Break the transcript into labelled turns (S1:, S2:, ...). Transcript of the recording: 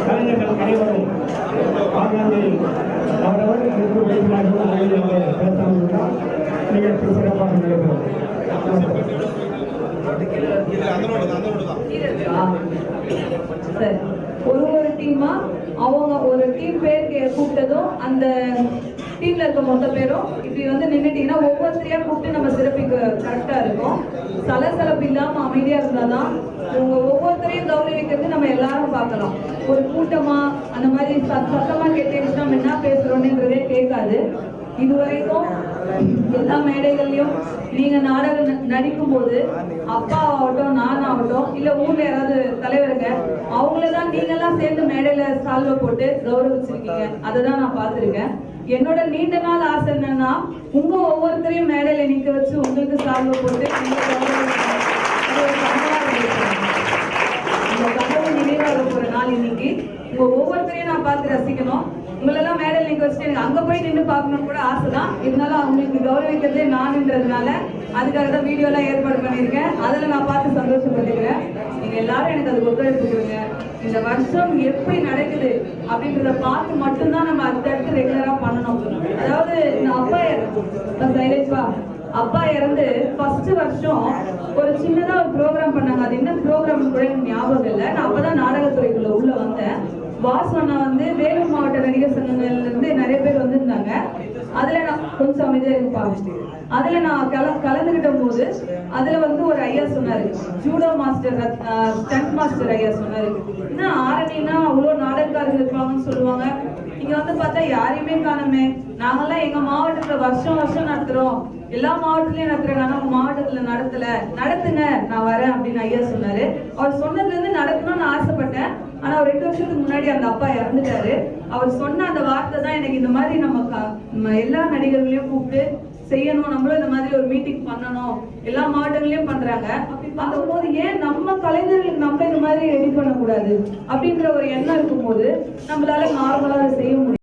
S1: கலைஞர்கள் அனைவரும் ஆங்காங்கே அவரவர் பேசாமல் நிகழ்ச்சி சிறப்பாக நடைபெறும்.
S2: ஒரு டீமா அவங்க ஒரு டீம் பேர் கூப்பிட்டதும் அந்த டீம்ல இருக்க மொத்த பேரும் இப்படி வந்து நின்றுட்டீங்கன்னா ஒவ்வொருத்தரையா கூப்பிட்டு நம்ம சிறப்பிக்க கரெக்டா இருக்கும். சலசலப்பு இல்லாம அமைதியா இருந்தாதான் உங்க ஒவ்வொருத்தரையும் கௌரவிக்கிறது நம்ம எல்லாரும் பார்க்கலாம். ஒரு கூட்டமா அந்த மாதிரி சத்தமா கேட்டேன்னு நம்ம என்ன பேசுறோம்ன்றதே கேட்காது. இதுவரைக்கும் எல்லா மேடைகள்லயும் நீங்க நாடகம் நடிக்கும் போது அப்பா ஆகட்டும் நான் ஆகட்டும் இல்ல ஊர்ல யாராவது தலைவருங்க அவங்களதான் நீங்க எல்லாம் சேர்ந்து மேடையில சால்வை போட்டு கௌரவிச்சிருக்கீங்க. அததான் நான் பார்த்திருக்கேன். என்னோட நீண்ட நாள் ஆசை என்னன்னா உங்க ஒவ்வொருத்தரையும் மேடையில நிக்க வச்சு உங்களுக்கு சால்வை போட்டு கனவு நினைவாக போற நாள் இன்னைக்கு. உங்க ஒவ்வொருத்தரையும் நான் பார்த்து ரசிக்கணும். உங்களெல்லாம் மேடையில் நீங்க வச்சுட்டு எனக்கு அங்க போய் நின்று பார்க்கணும் கூட ஆசைதான். இருந்தாலும் அவங்களுக்கு கௌரவிக்கிறதே நான்ன்றதுனால அதுக்காக தான் வீடியோ எல்லாம் ஏற்பாடு பண்ணியிருக்கேன். அதுல நான் பார்த்து சந்தோஷப்பட்டுக்கிறேன். நீங்க எல்லாரும் எனக்கு அதுக்கு ஒத்துழைப்பு கொடுங்க. இந்த வருஷம் எப்படி நடக்குது அப்படின்றத பார்த்து மட்டும்தான் நம்ம அடுத்தடுத்து ரெகுலரா பண்ணணும். அதாவது அப்பா இறந்து ஃபர்ஸ்ட் வருஷம் ஒரு சின்னதா ஒரு ப்ரோக்ராம் பண்ணாங்க. அது என்ன ப்ரோக்ராம் கூட எனக்கு ஞாபகம் இல்லை. நான் அப்பதான் நாடகத்துறைக்குள்ள உள்ள வந்தேன். வாசனா வந்து வேலூர் மாவட்ட நடிகர் சங்கங்கள்ல இருந்து நிறைய பேர் வந்திருந்தாங்க. அதுல நான் கொஞ்சம் அமைதியா இருப்பாங்க. அதுல நான் கலந்துகிட்ட போது அதுல வந்து ஒரு ஐயா சொன்னாரு, ஜூடோ மாஸ்டர் ஸ்டண்ட் மாஸ்டர் ஐயா சொன்னாரு, என்ன ஆரணின்னா அவ்வளவு நாடகக்காரர்கள் இருப்பாங்கன்னு சொல்லுவாங்க. இங்க வந்து பார்த்தா யாரையுமே காணுமே. நாங்கெல்லாம் எங்க மாவட்டத்துல வருஷம் வருஷம் நடத்துறோம். எல்லா மாவட்டத்திலயும் நடத்துறாங்க. ஆனா மாவட்டத்துல நடத்துங்க நான் வரேன் அப்படின்னு ஐயா சொன்னாரு. அவர் சொன்னதுல இருந்து நடத்தணும்னு ஆசைப்பட்டேன். ஆனா ஒரு 2 வருஷத்துக்கு முன்னாடி அந்த அப்பா இறந்துட்டாரு. அவர் சொன்ன அந்த வார்த்தை தான் எனக்கு இந்த மாதிரி நம்ம எல்லா நடிகர்களையும் கூப்பிட்டு செய்யணும், நம்மளும் இந்த மாதிரி ஒரு மீட்டிங் பண்ணணும். எல்லா மாவட்டங்களையும் பண்றாங்க. அப்படி பார்க்கும்போது ஏன் நம்ம கலைஞர்களுக்கு நம்ம இந்த மாதிரி ரெடி பண்ணக்கூடாது அப்படின்ற ஒரு எண்ணம் இருக்கும்போது நம்மளால நார்மலா அதை செய்ய முடியும்.